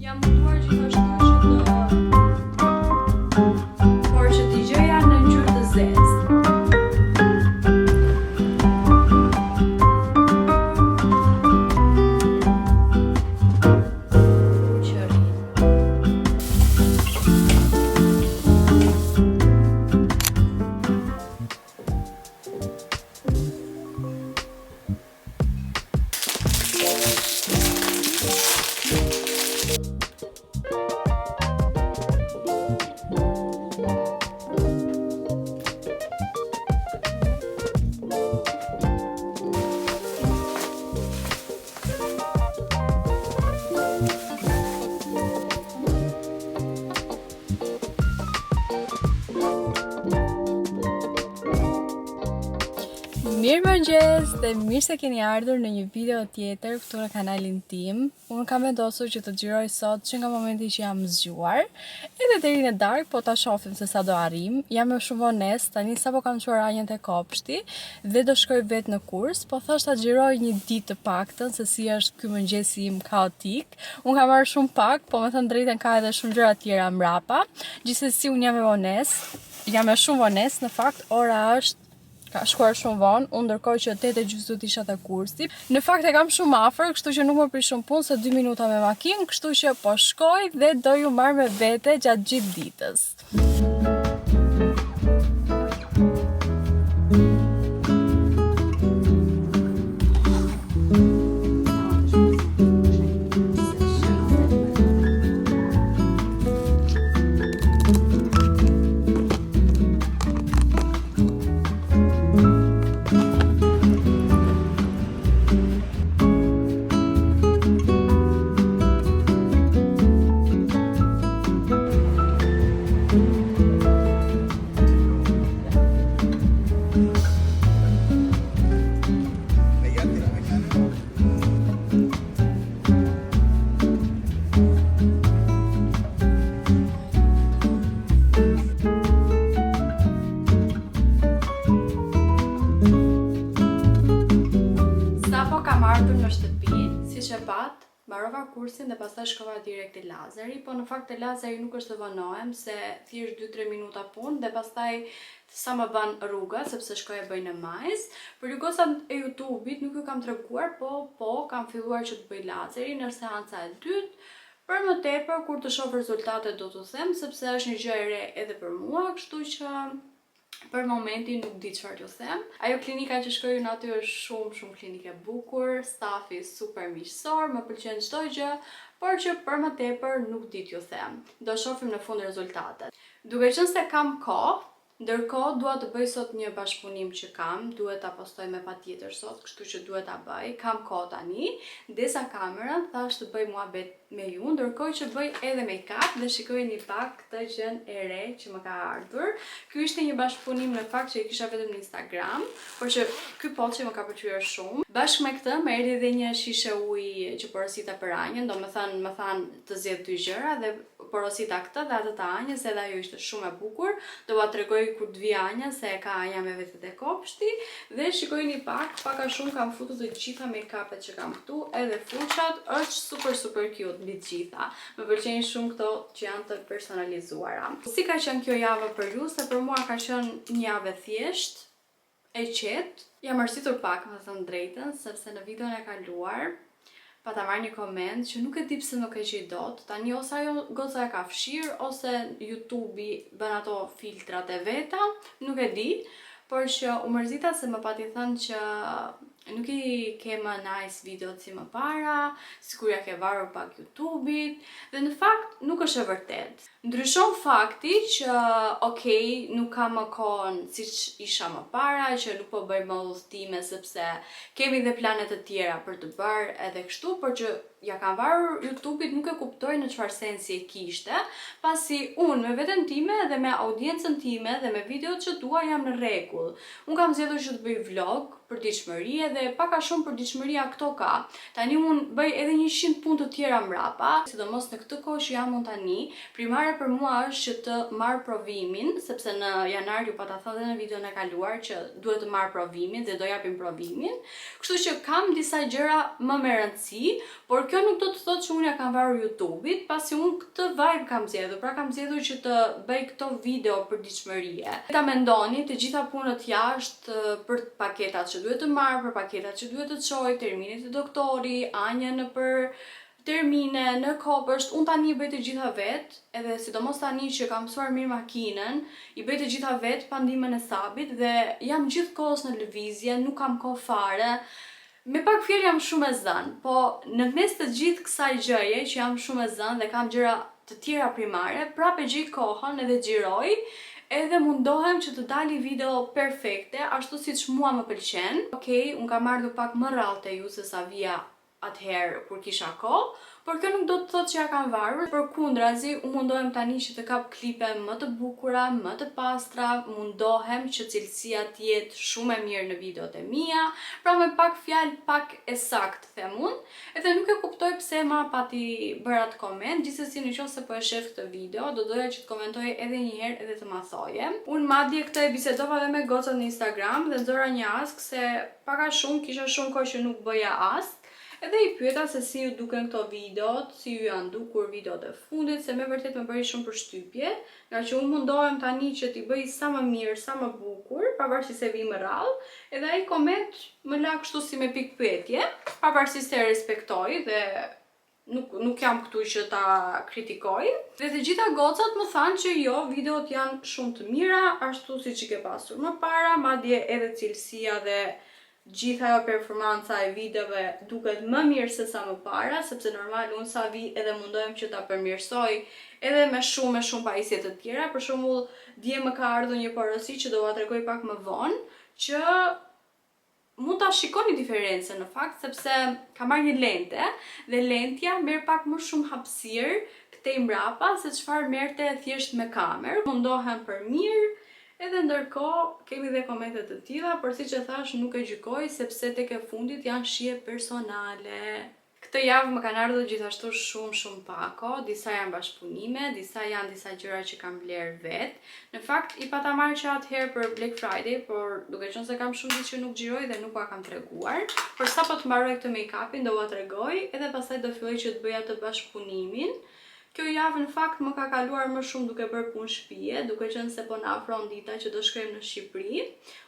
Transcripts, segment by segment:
Jam munduar gjithashtu por që t'i gjëja në ngjyrë të zezë. Mirëmëngjes dhe mirë se keni ardhur në një video tjetër këtu në kanalin tim. Unë kam vendosur që të xhiroj sot që nga momenti që jam zgjuar edhe deri në darkë, po ta shohim se sa do arrim. Jam shumë vones, tani sapo kam çuar anjën te kopshti dhe do shkoj vetë në kurs, po thash ta xhiroj një ditë të paktën se si është ky mëngjesi im kaotik. Unë kam marrë shumë pak, po me thënë drejtën ka edhe shumë gjëra tjera mbrapa. Gjithsesi unë jam e vones, jam e shumë vones në fakt, ora është ka shkuar shumë vonë, unë ndërkohë që 8:30 do të isha te kursi. Në fakt e kam shumë afër, kështu që nuk më prish shumë punë se 2 minuta me makinë, kështu që po shkoj dhe do ju marr me vete gjatë gjithë ditës. Në shtëpi, siç e pat, mbarova kursin dhe pastaj shkova direkt te Lazari, po në fakt te Lazari nuk është të vonohem se thjesht 2-3 minuta punë dhe pastaj sa më ban rruga sepse shkoj e bëj në majs. Për jugosat e YouTube-it nuk ju kam treguar, po kam filluar që të bëj Lazari në seanca e dytë. Për më tepër kur të shoh rezultatet do t'u them sepse është një gjë e re edhe për mua, kështu që për momentin nuk di çfarë t'ju them. Ajo klinika që shkoj unë aty është shumë klinike bukur, stafi super miqësor, më pëlqen çdo gjë, por që për më tepër nuk di t'ju them. Do shohim në fund rezultatet. Duke qenë se kam kohë, ndërkohë dua të bëj sot një bashkëpunim që kam, duhet ta postoj me patjetër sot, kështu që duhet ta bëj. Kam kohë tani, desa kamerën, thash të bëj muhabet me ju, ndërkohë që bëj edhe make-up dhe shikojeni pak këtë gjën e re që më ka ardhur. Ky ishte një bashkëpunim në fakt që e kisha vetëm në Instagram, por që ky poçi më ka pëlqyer shumë. Bashkë me këtë më erdhi edhe një shishe ujë që porosita për anjën, domethënë më than të zgjedh dy gjëra dhe porosita këtë dhe atë të anjës, edhe ajo ishte shumë e bukur. Do t'ua tregoj kur të vi anja se e ka anja me vetë te kopshti dhe shikojeni pak a shumë kam futur të gjitha make-upet që kam këtu, edhe fuqat, është super cute mbi të gjitha. Më pëlqejnë shumë këto që janë të personalizuara. Si ka qenë kjo javë për ju, se për mua ka qenë një javë thjesht, e qetë. Jam arsitur pak, me thënë drejtën, sepse në videon e kaluar pa ta marrë një koment që nuk e di pse nuk e gjej dot. Tani ose ajo goca e ka fshirë, ose YouTube-i bën ato filtrat e veta, nuk e di, por që u mërzita se më pati thënë që nuk i ke më nice videot si më para, sikur ja ke varur pak YouTube-it, dhe në fakt nuk është e vërtet. Ndryshon fakti që nuk kam më kohën siç isha më para, që nuk po bëj më udhëtime sepse kemi dhe planet të tjera për të bërë edhe kështu, por që ja kam varur YouTube-it nuk e kuptoj në çfarë sensi e kishte, pasi unë me veten time dhe me audiencën time dhe me videot që dua jam në rregull. Unë kam zgjedhur që të bëj vlog për diçmëri dhe pak a shumë për diçmëria këto ka. Tani unë bëj edhe 100 punë të tjera mbrapa, sidomos në këtë kohë që jam unë tani. Primare për mua është që të marr provimin, sepse në janar ju pata thënë në videon e kaluar që duhet të marr provimin dhe do japim provimin. Kështu që kam disa gjëra më me rëndësi, por kjo nuk do të thotë që unë ja kam varur YouTube-it, pasi unë këtë vibe kam zgjedhur, pra kam zgjedhur që të bëj këto video për diçmërie. Ta mendoni të gjitha punët jashtë për paketat që duhet të marr, për paketat që duhet të çoj, terminet e doktori, anje në për termine, në kopësht, unë tani i bëj të gjitha vetë, edhe sidomos tani që kam mësuar mirë makinën, i bëj të gjitha vetë pa ndihmën e Sabit dhe jam gjithkohës në lëvizje, nuk kam kohë fare. Me pak fjalë jam shumë e zënë, po në mes të gjithë kësaj gjëje që jam shumë e zënë dhe kam gjëra të tjera primare, prapë gjej kohën edhe xhiroj, edhe mundohem që të dali video perfekte, ashtu siç mua më pëlqen. Okej, unë kam ardhur pak më rrallë te ju se sa vija atëherë kur kisha kohë, por kjo nuk do të thotë që ja kam varur, përkundrazi, unë mundohem tani që të kap klipe më të bukura, më të pastra, mundohem që cilësia të jetë shumë e mirë në videot e mia, pra me pak fjalë pak e saktë them unë, edhe nuk e kuptoj pse ma pati bërë atë koment, gjithsesi nëse po e shef këtë video, do doja që të komentoj edhe një herë edhe të ma thoje. Unë madje këtë e bisedova edhe me gocat në Instagram dhe nxora një ask se pak a shumë kisha shumë kohë që nuk bëja ask. Edhe i pyeta se si ju duken këto videot, si ju janë dukur videot e fundit, se me vërtet më bëri shumë përshtypje, nga që unë mundohem tani që t'i bëj sa më mirë, sa më bukur, pavarësisht se vi më rrallë, edhe ai koment më la kështu si me pikë pyetje, pavarësisht se e respektoj dhe nuk jam këtu që ta kritikoj. Dhe të gjitha gocat më thanë që jo, videot janë shumë të mira, ashtu siç i ke pasur më para, madje edhe cilësia dhe gjitha ajo performanca e videove duket më mirë se sa më para, sepse normal unë sa vi edhe mundohem që ta përmirësoj edhe me shumë pajisje të tjera. Për shembull, dje më ka ardhur një porosi që do t'ua tregoj pak më vonë, që mund ta shikoni diferencën në fakt, sepse ka marrë një lente dhe lentja merr pak më shumë hapësirë këtej mbrapa se çfarë merrte thjesht me kamerë. Mundohem për mirë. Edhe ndërkohë kemi dhe komente të tilla, por siç e thash nuk e gjykoj sepse tek e fundit janë shije personale. Këtë javë më kanë ardhur gjithashtu shumë pako, disa janë bashkëpunime, disa janë disa gjëra që kam bler vet. Në fakt i pata marrë që atëherë për Black Friday, por duke qenë se kam shumë ditë që nuk xhiroj dhe nuk ua kam treguar. Por sapo të mbaroj këtë make-upin do ua tregoj, edhe pastaj do filloj që të bëj atë bashkëpunimin. Kjo javë në fakt më ka kaluar më shumë duke bërë punë shtëpie, duke qenë se po na afron dita që do shkojmë në Shqipëri.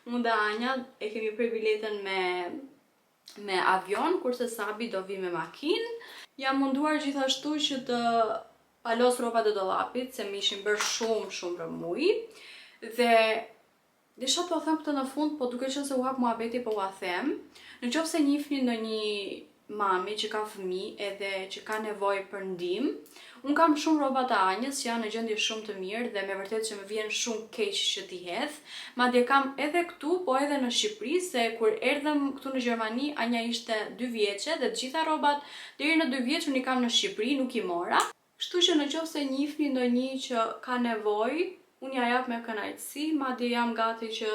Unë dhe Anja e kemi prej biletën me avion, kurse Sabi do vi me makinë. Jam munduar gjithashtu që të palos rrobat e dollapit, se më ishin bërë shumë rëmuj. Dhe desha t'u them këtë në fund, po duke qenë se u hap muhabeti po ua them. Nëse njihni ndonjë mami që ka fëmijë edhe që ka nevojë për ndihmë, unë kam shumë rroba të Anjës që janë në gjendje shumë të mirë dhe me vërtet që më vjen shumë keq që t'i hedh. Madje kam edhe këtu, po edhe në Shqipëri, se kur erdhëm këtu në Gjermani, Anja ishte 2 vjeçe dhe të gjitha rrobat deri në 2 vjeç unë i kam në Shqipëri, nuk i mora. Kështu që nëse njihni ndonjë që ka nevojë, unë ja jap me kënaqësi, madje jam gati që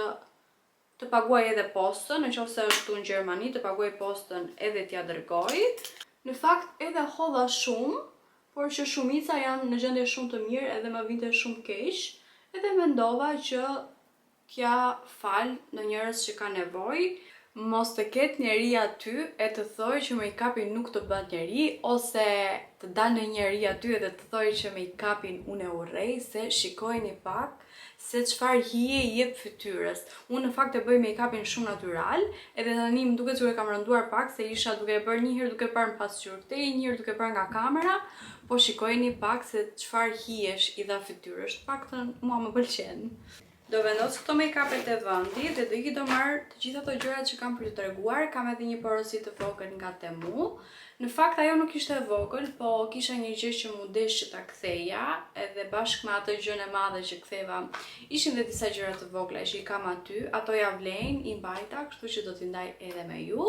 të paguaj edhe postën, nëse është këtu në Gjermani, të paguaj postën edhe t'ja dërgoj. Në fakt edhe hodha shumë, por që shumica janë në gjendje shumë të mirë edhe më vinte shumë keq, edhe mendova që t'ja fal në njerëz që ka nevojë, mos të ketë njeri aty e të thojë që make-upin nuk të bën njeri, ose të dalë në njeri aty edhe të thojë që make-upin unë e urrej, se shikojeni pak se çfarë hije i jep fytyrës. Unë në fakt e bëj make-upin shumë natyral, edhe tani më duket se e kam rënduar pak se isha duke e bërë një herë duke parë në pasqyrë këtej, një herë duke parë nga kamera, po shikojeni pak se çfarë hijesh i dha fytyrës. Paktën mua më pëlqen. Do vendos këto make-upet e vendi dhe do i do marr të gjitha ato gjërat që kam për t'ju treguar. Kam edhe një porosi të vogël nga Temu. Në fakt ajo nuk ishte e vogël, po kisha një gjë që mu desh që ta ktheja, edhe bashkë me atë gjën e madhe që ktheva, ishin dhe disa gjëra të vogla që i kam aty, ato ja vlen, i mbajta, kështu që do t'i ndaj edhe me ju,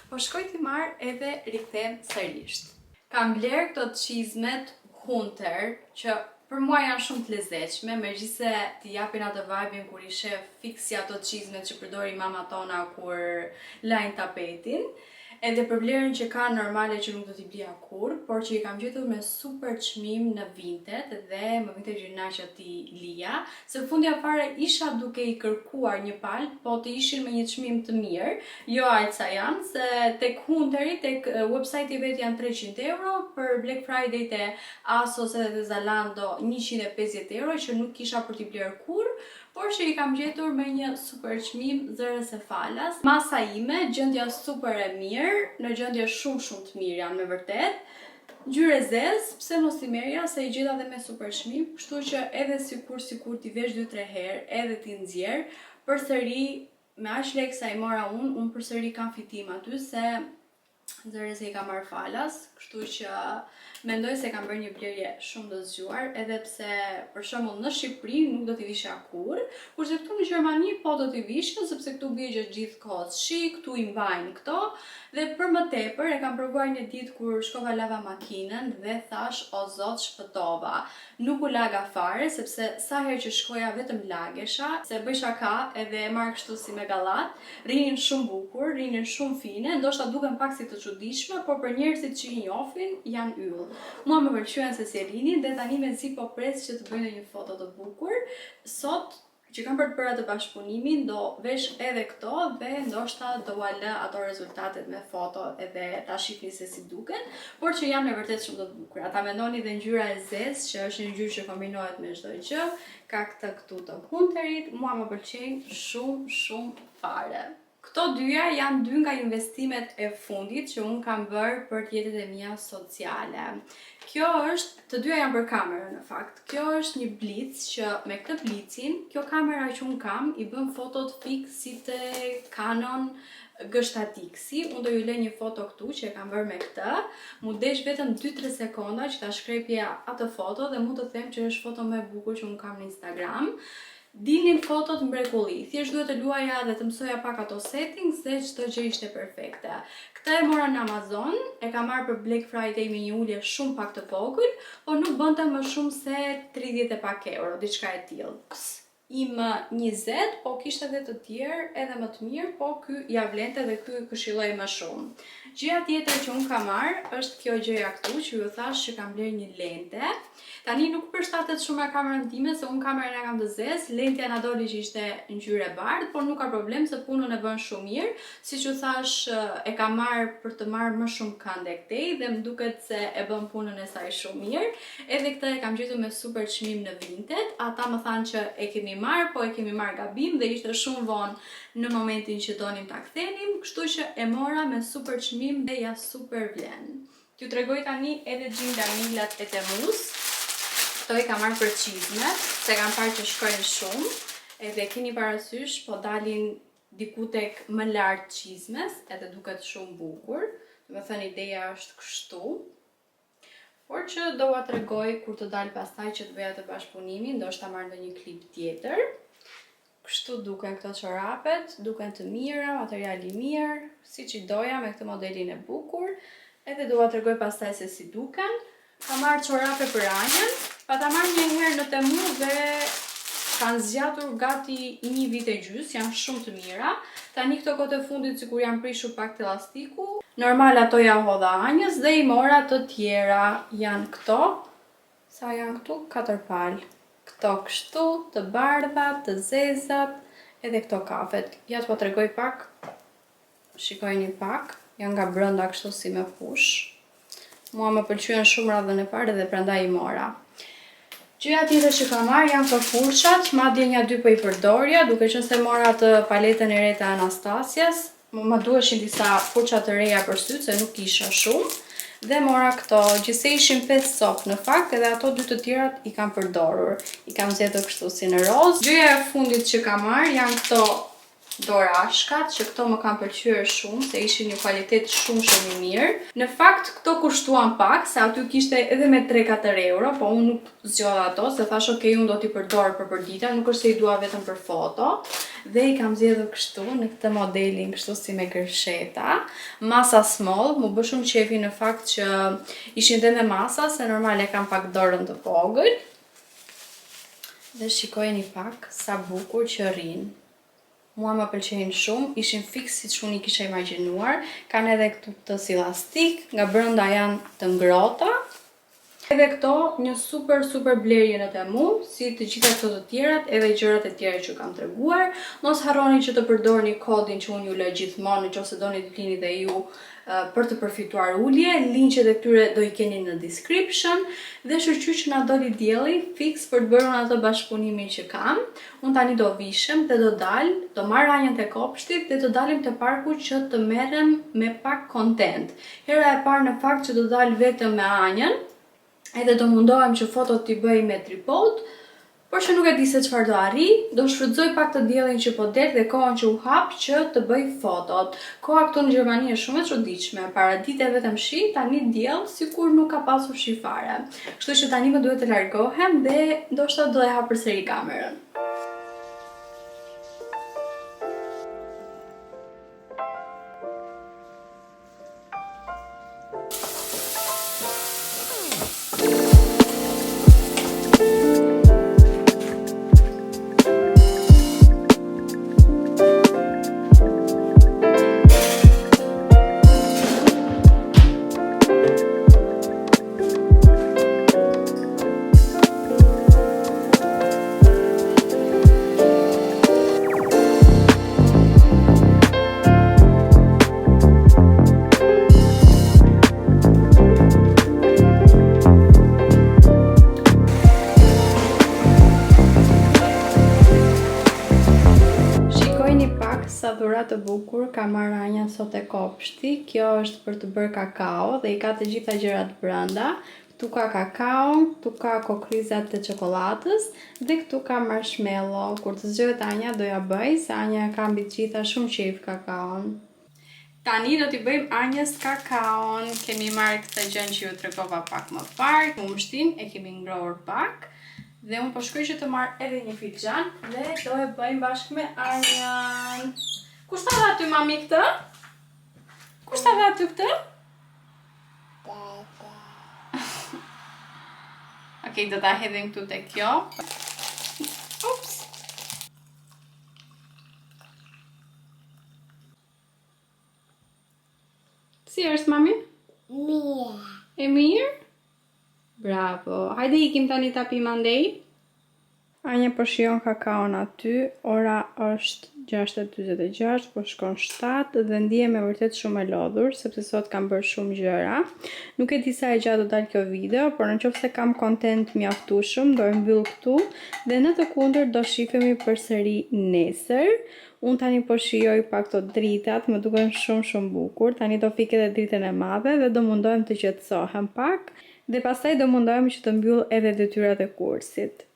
po shkoj t'i marr edhe rikthem sërish. Kam bler këto çizmet Hunter që për mua janë shumë të lezetshme, megjithëse t'i japin atë vibe-in kur i shef fiksi ato çizmet që përdori mama tona kur lajn tapetin. Edhe për vlerën që ka normale që nuk do t'i blija kur, por që i kam gjetur me super çmim në Vinted dhe më vinte gjyna që t'i lija. Se fundja fare isha duke i kërkuar një palë, po të ishin me një çmim të mirë, jo aq sa janë, se tek Hunteri, tek website-i vet janë 300 euro, për Black Friday te ASOS edhe te Zalando 150 euro, që nuk kisha për t'i bler kur, por që i kam gjetur me një super çmim zërës e falas. Masa ime, gjendja super e mirë, në gjendje shumë të mirë janë me vërtet. Ngjyrë e zezë, pse mos i merja, se i gjeta dhe me super çmim, kështu që edhe sikur t'i vesh 2-3 herë, edhe t'i nxjerr, përsëri me aq lekë sa i mora unë përsëri kam fitim aty se zërës e i kam marrë falas, kështu që mendoj se kam bërë një blerje shumë të zgjuar, edhe pse për shembull në Shqipëri nuk do t'i vishja kur, kurse këtu në Gjermani po do t'i vishja, sepse këtu bie gjatë gjithë kohës shi, këtu i mbajnë këto, dhe për më tepër e kam provuar një ditë kur shkova lava makinën dhe thash o zot shpëtova. Nuk u laga fare, sepse sa herë që shkoja vetëm lagesha, se bëj shaka edhe e marr kështu si me gallat, rinin shumë bukur, rinin shumë fine, ndoshta duken pak si të çuditshme, por për njerëzit që i njohin janë yll. Mua më pëlqyen se si rinin dhe tani mezi po pres që të bëjnë një foto të bukur. Sot që kam për të bërë atë bashkëpunimin, do vesh edhe këto dhe ndoshta do ua lë ato rezultatet me foto edhe ta shihni se si duken, por që janë me vërtet shumë të bukura. Ta mendoni dhe ngjyra e zezë, që është një ngjyrë që kombinohet me çdo gjë, ka këtë këtu të Hunterit, mua më pëlqejnë shumë fare. Këto dyja janë dy nga investimet e fundit që unë kam bërë për jetën e mia sociale. Kjo është, të dyja janë për kamerën në fakt. Kjo është një blic që me këtë blicin, kjo kamera që unë kam i bën fotot fix si te Canon G7X. Unë do ju lë një foto këtu që e kam bërë me këtë. Mu desh vetëm 2-3 sekonda që ta shkrepja atë foto dhe mund të them që është foto më e bukur që unë kam në Instagram. Dinin fotot mrekulli, thjesht duhet të luaja dhe të mësoja pak ato settings dhe çdo gjë ishte perfekte. Këtë e mora në Amazon, e kam marrë për Black Friday me një ulje shumë pak të vogël, por nuk bënte më shumë se 30 e pak euro, diçka e tillë. Im 20, po kishte edhe të tjerë edhe më të mirë, po ky ja vlente dhe ky këshilloj më shumë. Gjëja tjetër që unë kam marrë është kjo gjëja këtu që ju thash që kam bler një lente. Tani nuk përshtatet shumë me kamerën time, se unë kamerën e kam të zezë, lentja na doli që ishte ngjyrë e bardhë, por nuk ka problem se punën e bën shumë mirë. Siç u thash, e kam marrë për të marrë më shumë kande këtej dhe më duket se e bën punën e saj shumë mirë. Edhe këtë e kam gjetur me super çmim në Vinted. Ata më thanë që e kemi marrë, po e kemi marrë gabim dhe ishte shumë vonë në momentin që donim ta kthenim, kështu që e mora me super çmim dhe ja super vlen. T'ju tregoj tani edhe xhindamilat e Temmuz. Këto i kam marrë për çizme, se kam parë që shkojnë shumë, edhe keni parasysh, po dalin diku tek më lart çizmes, edhe duket shumë bukur. Do të thënë ideja është kështu. Por që do ua tregoj kur të dal pastaj që të bëja të bashkëpunimin, ndoshta marr ndonjë klip tjetër. Kështu duken këto çorapet, duken të mira, materiali mirë, siç i doja me këtë modelin e bukur. Edhe do ua tregoj pastaj se si duken. Kam marrë çorape për Anjën, pa ta marrë një herë në Temu dhe kanë zgjatur gati 1 vit e gjys, janë shumë të mira. Tani këto kohë të fundit sikur janë prishur pak të elastiku. Normal ato ja hodha Anjës dhe i mora të tjera, janë këto. Sa janë këtu? 4 palë. Këto kështu, të bardhat, të zezat, edhe këto kafet. Ja t'po tregoj pak. Shikojini pak, janë nga brenda kështu si me fush. Mua më pëlqyen shumë radhën e parë dhe prandaj i mora. Gjëja tjetër që kam marrë janë këto furçat, madje një 2 po i përdorja, duke qenë se mora atë paletën e re të Anastasias. Më duheshin disa furça të reja për syt, se nuk kisha shumë. Dhe mora këto, gjithsej ishin 5 copë në fakt, edhe ato 2 të tjerat i kam përdorur. I kam zgjedhur kështu si në roz. Gjëja e fundit që kam marrë janë këto dorashkat, që këto më kanë pëlqyer shumë, se ishin një kvalitet shumë i mirë. Në fakt këto kushtuan pak, se aty kishte edhe me 3-4 euro, po unë nuk zgjodha ato, se thash ok, unë do t'i përdor për përdita, nuk është se i dua vetëm për foto. Dhe i kam zgjedhur kështu në këtë modelin, kështu si me gërsheta. Masa small, mu bë shumë qefi në fakt që ishin dhe me masa, se normal e kam pak dorën të vogël. Dhe shikojeni pak sa bukur që rrin. mua më pëlqejnë shumë, ishin fix siç unë i kisha imagjinuar. Kanë edhe këtu këtë si elastik, nga brenda janë të ngrohta. Edhe këto një super blerje në Temu, si të gjitha këto të tjerat, edhe gjërat e tjera që kam treguar. Mos harroni që të përdorni kodin që unë ju lë gjithmonë nëse doni të lini dhe ju për të përfituar ulje. Linqet e këtyre do i keni në description dhe shqyrë që na doli dielli fix për të bërë ato bashkëpunimin që kam. Unë tani do vishem dhe do marr Anjën te kopshti dhe do dalim te parku që të merrem me pak content. Hera e parë në fakt që do dal vetëm me Anjën. Edhe do mundohem që fotot t'i bëj me tripod, por që nuk e di se çfarë do arri, do shfrytëzoj pak të diellin që po del dhe kohën që u hap që të bëj fotot. Koha këtu në Gjermani është shumë e çuditshme, paradite vetëm shi, tani diell sikur nuk ka pasur shi fare. Kështu që tani më duhet të largohem dhe ndoshta do e hap përsëri kamerën. Sa dhurat të bukur ka marrë Anja sot e kopshti. Kjo është për të bërë kakao dhe i ka të gjitha gjërat brenda. Këtu ka kakao, këtu ka kokrizat të çokoladës dhe këtu ka marshmallow. Kur të zgjohet Anja do ja bëj, se Anja ka mbi të gjitha shumë qejf kakaon. Tani do t'i bëjmë Anjës kakaon. Kemi marrë këtë gjën që ju tregova pak më parë, kumshtin e kemi ngrohur pak. Dhe unë po shkoj që të marrë edhe një filxhan dhe do e bëjmë bashkë me Anjan. Kush ta dha ty mami këtë? Kush ta dha ty këtë? Okej, do ta hedhim këtu te kjo. Ups. Si është mami? Mirë. E mirë? Bravo. Hajde ikim tani ta pim andej. Anja po shijon kakaon aty. Ora është 6:46, po shkon 7 dhe ndihem e vërtet shumë e lodhur sepse sot kam bërë shumë gjëra. Nuk e di sa e gjatë do dal kjo video, por nëse kam content mjaftueshëm do e mbyll këtu dhe në të kundërt do shihemi përsëri nesër. Unë tani po shijoj pak këto dritat, më duken shumë bukur. Tani do fik edhe dritën e madhe dhe do mundohem të qetësohem pak. Dhe pastaj do mundohem që të mbyll edhe detyrat e kursit.